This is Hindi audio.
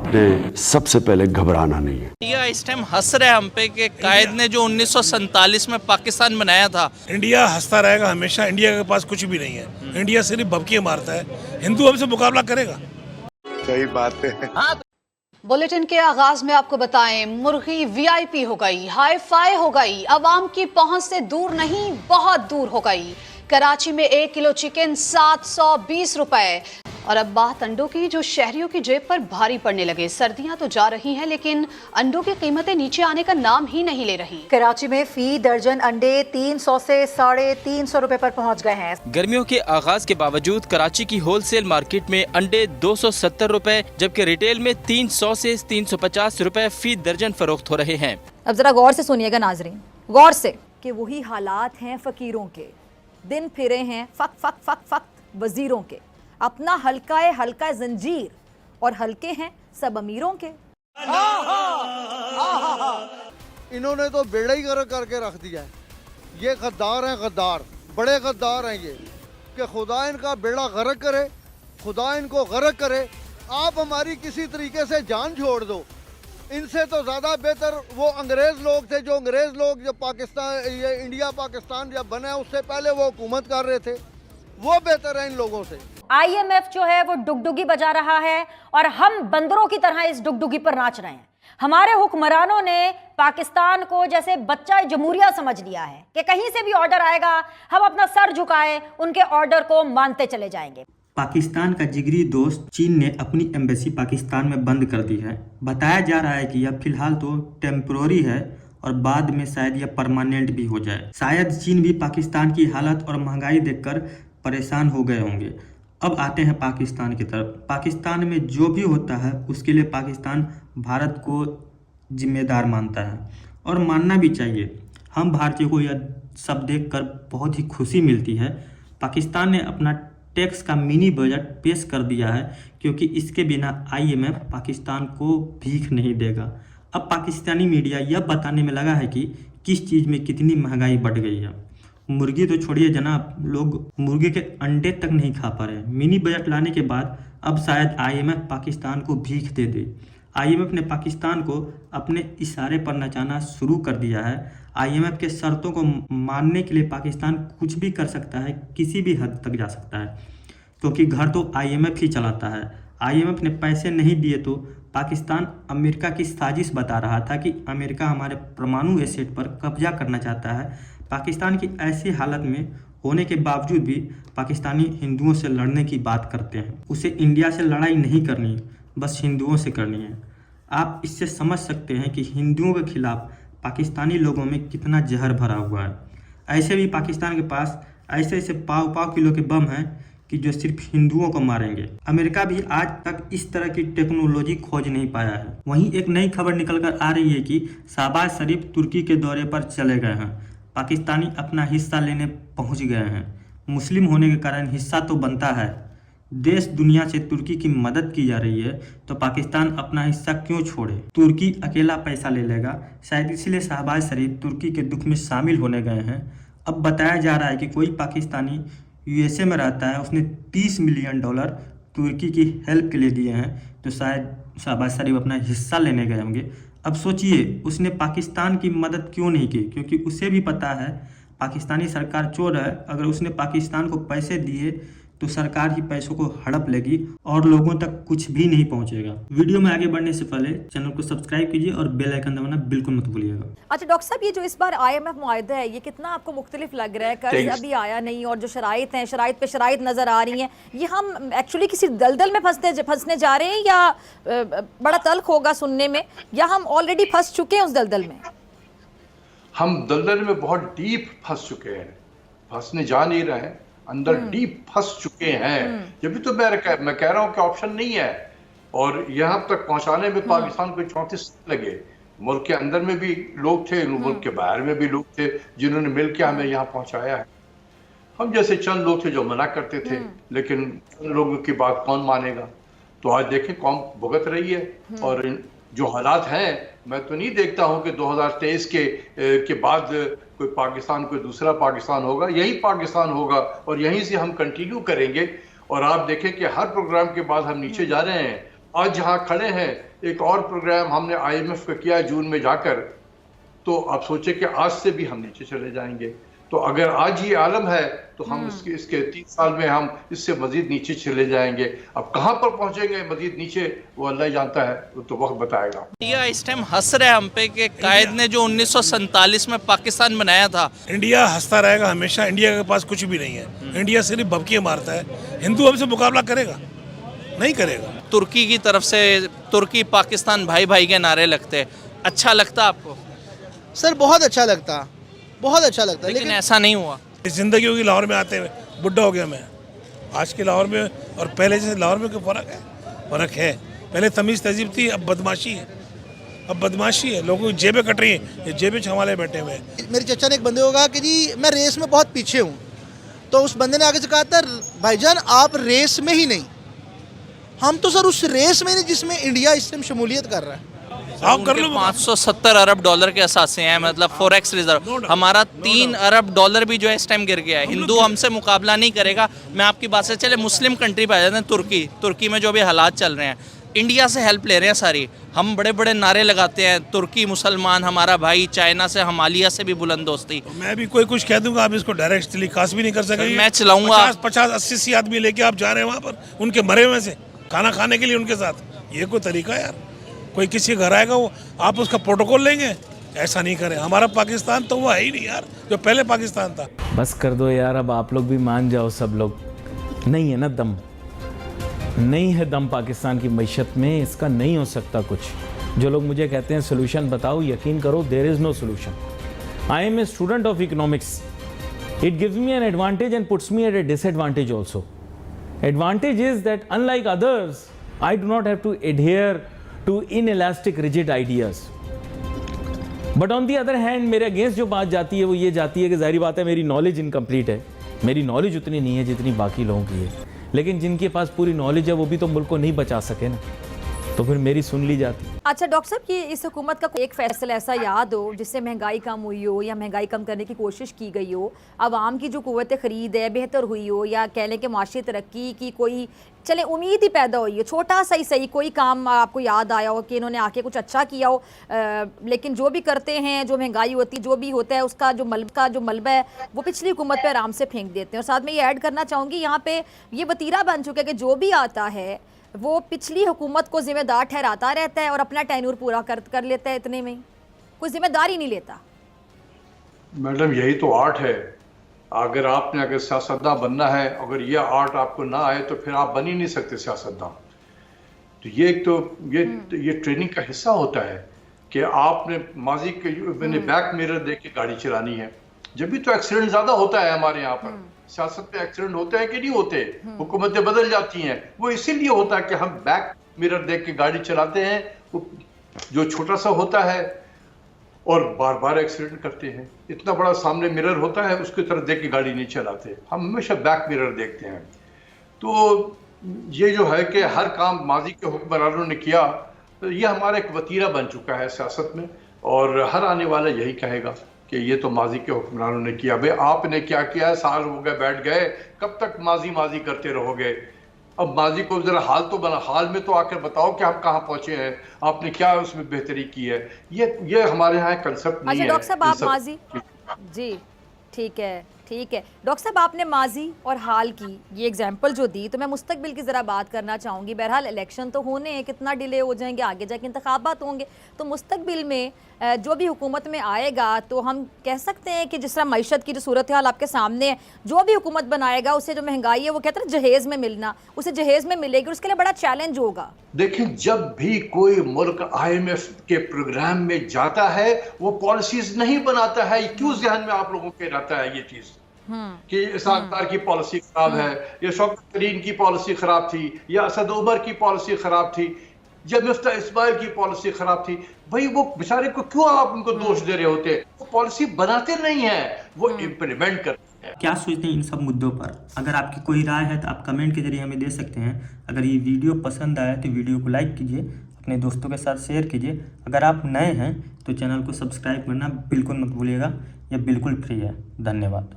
आपने सबसे पहले घबराना नहीं है। इंडिया इस टाइम हंस रहा है हम पे कि कायद ने जो 1947 में पाकिस्तान बनाया था। इंडिया हंसता रहेगा हमेशा। इंडिया के पास कुछ भी नहीं है। इंडिया सिर्फ भभकियां मारता है। हिंदू हमसे मुकाबला करेगा। सही बात है। बुलेटिन के आगाज में आपको बताएं, मुर्गी वीआईपी हो गई, हाई फाई हो गई, आवाम की पहुंच से दूर नहीं बहुत दूर हो गई। कराची में 1 किलो चिकन 720 रुपए। और अब बात अंडों की, जो शहरियों की जेब पर भारी पड़ने लगे। सर्दियां तो जा रही हैं लेकिन अंडों की कीमतें नीचे आने का नाम ही नहीं ले रही। कराची में फी दर्जन अंडे 300 से 350 रुपए पर पहुंच गए हैं। गर्मियों के आगाज के बावजूद कराची की होलसेल मार्केट में अंडे 270 रुपए जबकि रिटेल में 300 से 350 रुपए फी दर्जन फरोख्त हो रहे हैं। अब जरा गौर से सुनिएगा नाजरीन, गौर से, कि वही हालात हैं फकीरों के। दिन फिरे हैं फक फक फक फक वजीरों के। अपना हल्का जंजीर और हल्के हैं सब अमीरों के। इन्होंने तो बेड़ा ही गर्क करके रख दिया है। ये गद्दार हैं, गद्दार, बड़े गद्दार हैं ये, कि खुदा इनका बेड़ा गर्क करे, खुदा इनको गर्क करे। आप हमारी किसी तरीके से जान छोड़ दो। इनसे तो ज़्यादा बेहतर वो अंग्रेज़ लोग थे, जो अंग्रेज़ लोग जब पाकिस्तान, ये इंडिया पाकिस्तान जब बना उससे पहले वो हुकूमत कर रहे थे, वो बेहतर है इन लोगों से। IMF जो है वो डुगडुगी बजा रहा है और हम बंदरों की तरह इस डुगडुगी पर नाच रहे हैं। हमारे हुक्मरानों ने पाकिस्तान को जैसे बच्चा जमहूरिया समझ लिया है कि कहीं से भी ऑर्डर आएगा हम अपना सर झुकाए उनके ऑर्डर को मानते चले जाएंगे। पाकिस्तान का जिगरी दोस्त चीन ने अपनी एम्बेसी पाकिस्तान में बंद कर दी है। बताया जा रहा है कि यह फिलहाल तो टेम्परोरी है और बाद में शायद यह परमानेंट भी हो जाए। शायद चीन भी पाकिस्तान की हालत और महंगाई देखकर परेशान हो गए होंगे। अब आते हैं पाकिस्तान की तरफ। पाकिस्तान में जो भी होता है उसके लिए पाकिस्तान भारत को जिम्मेदार मानता है और मानना भी चाहिए। हम भारतीयों को यह सब देखकर बहुत ही खुशी मिलती है। पाकिस्तान ने अपना टैक्स का मिनी बजट पेश कर दिया है क्योंकि इसके बिना IMF पाकिस्तान को भीख नहीं देगा। अब पाकिस्तानी मीडिया यह बताने में लगा है कि किस चीज़ में कितनी महंगाई बढ़ गई है। मुर्गी तो छोड़िए जनाब, लोग मुर्गे के अंडे तक नहीं खा पा रहे। मिनी बजट लाने के बाद अब शायद IMF पाकिस्तान को भीख दे दे। IMF ने पाकिस्तान को अपने इशारे पर नचाना शुरू कर दिया है। IMF के शर्तों को मानने के लिए पाकिस्तान कुछ भी कर सकता है, किसी भी हद तक जा सकता है, क्योंकि घर तो IMF ही चलाता है। IMF ने पैसे नहीं दिए तो पाकिस्तान अमेरिका की साजिश बता रहा था कि अमेरिका हमारे परमाणु एसेट पर कब्जा करना चाहता है। पाकिस्तान की ऐसी हालत में होने के बावजूद भी पाकिस्तानी हिंदुओं से लड़ने की बात करते हैं। उसे इंडिया से लड़ाई नहीं करनी, बस हिंदुओं से करनी है। आप इससे समझ सकते हैं कि हिंदुओं के खिलाफ पाकिस्तानी लोगों में कितना जहर भरा हुआ है। ऐसे भी पाकिस्तान के पास ऐसे पाव किलो के बम हैं कि जो सिर्फ हिंदुओं को मारेंगे। अमेरिका भी आज तक इस तरह की टेक्नोलॉजी खोज नहीं पाया है। वहीं एक नई खबर निकल कर आ रही है कि शहबाज शरीफ तुर्की के दौरे पर चले गए हैं। पाकिस्तानी अपना हिस्सा लेने पहुंच गए हैं। मुस्लिम होने के कारण हिस्सा तो बनता है। देश दुनिया से तुर्की की मदद की जा रही है तो पाकिस्तान अपना हिस्सा क्यों छोड़े। तुर्की अकेला पैसा ले लेगा, शायद इसलिए शहबाज शरीफ तुर्की के दुख में शामिल होने गए हैं। अब बताया जा रहा है कि कोई पाकिस्तानी USA में रहता है, उसने $30 मिलियन तुर्की की हेल्प के लिए दिए हैं, तो शायद शहबाज शरीफ अपना हिस्सा लेने गए होंगे। अब सोचिए उसने पाकिस्तान की मदद क्यों नहीं की, क्योंकि उसे भी पता है पाकिस्तानी सरकार चोर है। अगर उसने पाकिस्तान को पैसे दिए तो सरकार ही पैसों को हड़प लेगी और लोगों तक कुछ भी नहीं पहुंचेगा। वीडियो में आगे बढ़ने से पहले चैनल को सब्सक्राइब कीजिए और बेल आइकन दबाना बिल्कुल मत भूलिएगा। अच्छा डॉक्टर साहब, ये जो इस बार IMF मुआहदा है ये कितना आपको मुख्तलिफ लग रहा है? कर्ज अभी आया नहीं और जो शराइत हैं, शराइत पे शराइत नज़र आ रही हैं, ये हम एक्चुअली किसी दलदल में फंसने जा रहे हैं या बड़ा तल्ख होगा सुनने में, या हम ऑलरेडी फंस चुके हैं उस दलदल में? हम दलदल में बहुत डीप फंस चुके हैं, फंसने जा नहीं रहे हैं, अंदर डीप फंस चुके हैं। जब भी तो मैं कह रहा हूँ कि ऑप्शन नहीं है। और यहाँ तक पहुंचाने में पाकिस्तान को 34 लगे। मुल्क के अंदर में भी लोग थे, मुल्क के बाहर में भी लोग थे जिन्होंने मिलकर हमें यहाँ पहुंचाया है। हम जैसे चंद लोग थे जो मना करते थे, लेकिन उन लोगों की बात कौन मानेगा। तो आज देखें कौन भुगत रही है। और जो हालात हैं, मैं तो नहीं देखता हूं कि 2023 के बाद कोई पाकिस्तान, कोई दूसरा पाकिस्तान होगा। यही पाकिस्तान होगा और यहीं से हम कंटिन्यू करेंगे। और आप देखें कि हर प्रोग्राम के बाद हम नीचे जा रहे हैं आज जहाँ खड़े हैं, एक और प्रोग्राम हमने IMF का किया जून में जाकर, तो आप सोचे कि आज से भी हम नीचे चले जाएंगे। तो अगर आज ये आलम है तो हम इसके 3 साल में हम इससे मजीद नीचे चले जाएंगे। अब कहाँ पर पहुंचेंगे मजीद नीचे, वो अल्लाह ही जानता है, वो तो वक्त बताएगा। इंडिया इस टाइम हंस रहा है हम पे कि कायद ने जो 1947 में पाकिस्तान बनाया था। इंडिया हंसता रहेगा हमेशा। इंडिया के पास कुछ भी नहीं है। इंडिया सिर्फ भभकियाँ मारता है। हिंदू हमसे मुकाबला करेगा? नहीं करेगा। तुर्की की तरफ से तुर्की पाकिस्तान भाई भाई के नारे लगते, अच्छा लगता आपको? सर बहुत अच्छा लगता, बहुत अच्छा लगता, लेकिन ऐसा नहीं हुआ। इस जिंदगी होगी लाहौर में आते हुए, बुढ़ा हो गया मैं। आज के लाहौर में और पहले जैसे लाहौर में कोई फ़र्क है। पहले तमीज़ तहजीब थी, अब बदमाशी है। अब बदमाशी है, लोगों की जेबें कट रही हैं, ये जेबें छमाले बैठे हुए हैं। मेरे चचा ने एक बंदे को कहा कि जी मैं रेस में बहुत पीछे हूँ, तो उस बंदे ने आगे से कहा था भाईजान आप रेस में ही नहीं, हम तो सर उस रेस में नहीं जिसमें इंडिया इस टाइम शमूलियत कर रहा है। आप कर लो। 570 अरब डॉलर के असासे हैं, मतलब फॉरेक्स रिजर्व। हमारा 3 अरब डॉलर भी जो है इस टाइम गिर गया है। हिंदू हमसे मुकाबला नहीं करेगा। मैं आपकी बात से चले मुस्लिम कंट्री पे आ जाते हैं। तुर्की में जो भी हालात चल रहे हैं, इंडिया से हेल्प ले रहे हैं सारी। हम बड़े बड़े नारे लगाते हैं, तुर्की मुसलमान हमारा भाई, चाइना से हमालिया से भी बुलंद दोस्ती। तो मैं भी कोई कुछ कह दूंगा, आप इसको डायरेक्ट टेलीकास्ट भी नहीं कर सकेंगे। मैं चलाऊंगा। 50-80 आदमी लेके आप जा रहे हैं वहाँ पर, उनके मरे हुए से खाना खाने के लिए उनके साथ। ये कोई तरीका है यार? कोई किसी घर आएगा वो आप उसका प्रोटोकॉल लेंगे? ऐसा नहीं करें। हमारा पाकिस्तान तो वो है ही नहीं यार, जो पहले पाकिस्तान था। बस कर दो यार, अब आप लोग भी मान जाओ। सब लोग नहीं है ना दम, नहीं है दम पाकिस्तान की मईशत में। इसका नहीं हो सकता कुछ। जो लोग मुझे कहते हैं सोल्यूशन बताओ, यकीन करो there is no solution. I am a student of economics. It gives me an advantage and puts me at a disadvantage also. Advantage is that unlike others, I do not have to adhere to inelastic rigid ideas. But on the other hand, मेरे अगेंस्ट जो बात जाती है वो ये जाती है कि जाहिर बात है मेरी नॉलेज इनकम्प्लीट है। मेरी नॉलेज उतनी नहीं है जितनी बाकी लोगों की है। लेकिन जिनके पास पूरी नॉलेज है वो भी तो मुल्क को नहीं बचा सके ना, तो फिर मेरी सुन ली जाती। अच्छा डॉक्टर साहब, कि इस हुकूमत का एक फैसला ऐसा याद हो जिससे महंगाई कम हुई हो या महंगाई कम करने की कोशिश की गई हो, आवाम की जो कुव्वत ख़रीद है बेहतर हुई हो, या कह लें कि माशी तरक्की की कोई चले उम्मीद ही पैदा हुई हो, छोटा सा ही सही कोई काम आपको याद आया हो कि इन्होंने आके कुछ अच्छा किया हो, लेकिन जो भी करते हैं, जो महंगाई होती जो भी होता है, उसका जो मलबा है वो पिछली हुकूमत पे आराम से फेंक देते हैं। और साथ में ये ऐड करना चाहूँगी, यहाँ पे ये वतीरा बन चुका है कि जो भी आता है वो पिछली हुकूमत को जिम्मेदार ठहराता रहता है और अपना टेन्योर पूरा कर लेता है। इतने में कोई जिम्मेदारी नहीं लेता। मैडम यही तो आर्ट है। अगर सियासतदान बनना है, अगर ये आर्ट आपको ना आए तो फिर आप बन ही नहीं सकते सियासतदान। तो ये ट्रेनिंग का हिस्सा होता है कि आपने माजी के मैंने बैक मिरर देख के गाड़ी चलानी है। जब भी तो एक्सीडेंट ज्यादा होता है हमारे यहाँ पर। सियासत में एक्सीडेंट होते हैं कि नहीं होते? हुकूमतें बदल जाती हैं, वो इसीलिए होता है कि हम बैक मिरर देख के गाड़ी चलाते हैं, वो जो छोटा सा होता है और बार बार एक्सीडेंट करते हैं। इतना बड़ा सामने मिरर होता है, उसकी तरफ देख के गाड़ी नहीं चलाते, हम हमेशा बैक मिरर देखते हैं। तो ये जो है कि हर काम माजी के हुक्मरानों ने किया, तो ये हमारा एक वतीरा बन चुका है सियासत में, और हर आने वाला यही कहेगा कि ये तो माजी के हुक्मरानों ने किया। भाई आपने क्या किया? साल हो गए, बैठ गए, कब तक माजी करते रहोगे? अब माजी को जरा हाल तो बना, हाल में तो आकर बताओ कि आप कहाँ पहुंचे हैं, आपने क्या उसमें बेहतरी की है। ये हमारे यहाँ कंसेप्ट नहीं है। डॉक्टर साहब आप माजी, जी ठीक है डॉक्टर साहब, आपने माजी और हाल की ये एग्जाम्पल जो दी, तो मैं मुस्तकबिल की ज़रा बात करना चाहूँगी। बहरहाल इलेक्शन तो होने हैं, कितना डिले हो जाएंगे, आगे जाके इंतखाबात होंगे, तो मुस्तकबिल में जो भी हुकूमत में आएगा तो हम कह सकते हैं कि जिस तरह मईशत की जो सूरत हाल आपके सामने है, जो भी हुकूमत बनाएगा उसे जो महंगाई है वो कहते हैं जहेज़ में मिलना, उसे जहेज़ में मिलेगी, उसके लिए बड़ा चैलेंज होगा। देखिए, जब भी कोई मुल्क IMF के प्रोग्राम में जाता है वो पॉलिसीज नहीं बनाता है। क्यों जहन में आप लोगों के रहता है ये चीज कि इसाक़दार की पॉलिसी खराब है, या शौकत तरीन की पॉलिसी खराब थी, या असद उमर की पॉलिसी खराब थी, या मिफ्ता इस्माइल की पॉलिसी खराब थी। भाई वो बेचारे को क्यों आप उनको दोष दे रहे होते? वो पॉलिसी बनाते नहीं है, वो इम्प्लीमेंट करते हैं। क्या सोचते हैं इन सब मुद्दों पर? अगर आपकी कोई राय है तो आप कमेंट के जरिए हमें दे सकते हैं। अगर ये वीडियो पसंद आया तो वीडियो को लाइक कीजिए, अपने दोस्तों के साथ शेयर कीजिए। अगर आप नए हैं तो चैनल को सब्सक्राइब करना बिल्कुल मत भूलिएगा, यह बिल्कुल फ्री है। धन्यवाद।